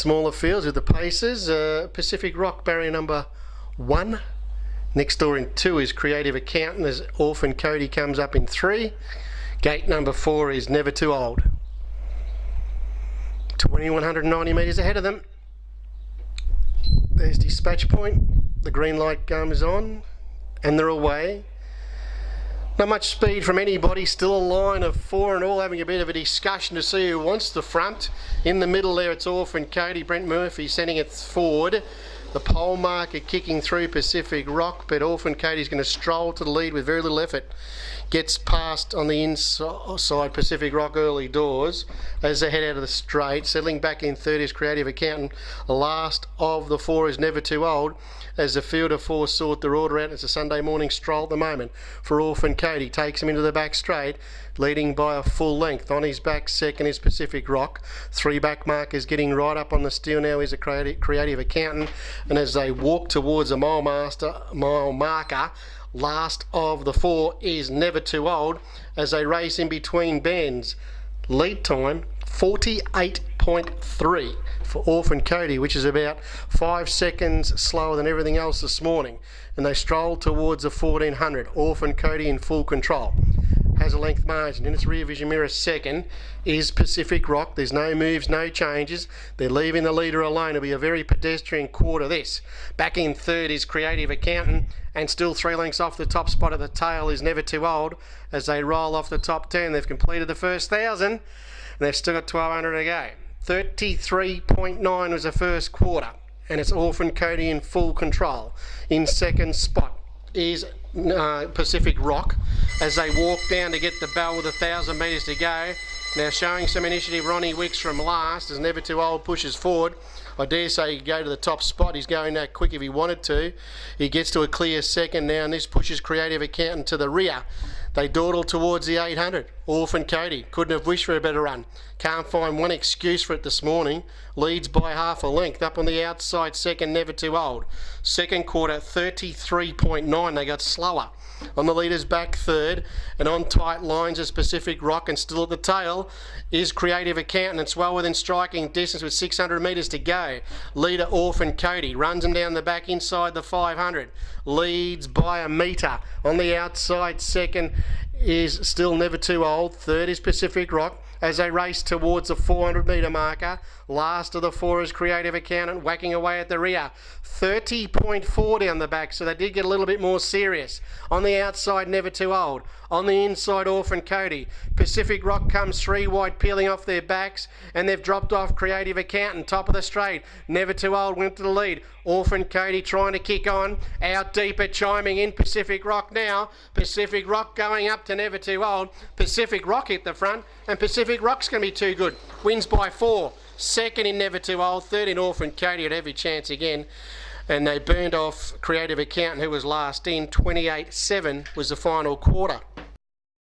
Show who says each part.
Speaker 1: smaller fields with the paces. Pacific Rock barrier number 1. Next door in 2 is Creative Accountant as Orphan Cody comes up in 3. Gate number 4 is Never Too Old. 2190 metres ahead of them. There's dispatch point. The green light comes on and they're away. Not much speed from anybody, still a line of 4 and all having a bit of a discussion to see who wants the front. In the middle there it's Orphan Cody, Brent Murphy sending it forward. The pole marker kicking through Pacific Rock, but Orphan Cody's going to stroll to the lead with very little effort. Gets past on the inside Pacific Rock early doors as they head out of the straight. Settling back in third is Creative Accountant. Last of the 4 is Never Too Old as the field of 4 sort their order out. It's a Sunday morning stroll at the moment for Orphan Cody. Takes him into the back straight, leading by a full length. On his back second is Pacific Rock. 3 back markers getting right up on the steel now is a Creative Accountant. And as they walk towards a mile marker, last of the 4 is Never Too Old as they race in between bends. Lead time 48.3 for Orphan Cody, which is about 5 seconds slower than everything else this morning. And they stroll towards the 1400. Orphan Cody in full control. Has a length margin. In its rear vision mirror second is Pacific Rock. There's no moves, no changes. They're leaving the leader alone. It'll be a very pedestrian quarter this. Back in third is Creative Accountant, and still 3 lengths off the top spot at the tail is Never Too Old as they roll off the top 10. They've completed the first 1,000 and they've still got 1,200 to go. 33.9 was the first quarter and it's Orphan Cody in full control. In second spot is Pacific Rock as they walk down to get the bell with 1,000 metres to go. Now showing some initiative, Ronnie Wicks from last as Never Too Old pushes forward. I dare say he could go to the top spot. He's going that quick if he wanted to. He gets to a clear second now and this pushes Creative Accountant to the rear. They dawdle towards the 800. Orphan Cody couldn't have wished for a better run. Can't find one excuse for it this morning. Leads by half a length. Up on the outside second, Never Too Old. Second quarter 33.9. They got slower. On the leader's back third and on tight lines is Pacific Rock, and still at the tail is Creative Accountant. It's well within striking distance with 600 metres to go. Leader Orphan Cody runs him down the back inside the 500. Leads by a metre. On the outside second is still Never Too Old. Third is Pacific Rock as they race towards the 400 metre marker. Last of the 4 is Creative Accountant whacking away at the rear. 30.4 down the back, so they did get a little bit more serious. On the outside, Never Too Old. On the inside, Orphan Cody. Pacific Rock comes 3 wide, peeling off their backs, and they've dropped off Creative Accountant. Top of the straight, Never Too Old went to the lead. Orphan Cody trying to kick on. Out deeper, chiming in Pacific Rock now. Pacific Rock going up to Never Too Old. Pacific Rock hit the front, and Pacific Rock's going to be too good. Wins by 4. Second in Never Too Old. Third in Orphan Cody at every chance again. And they burned off Creative Accountant, who was last in. 28.7 was the final quarter.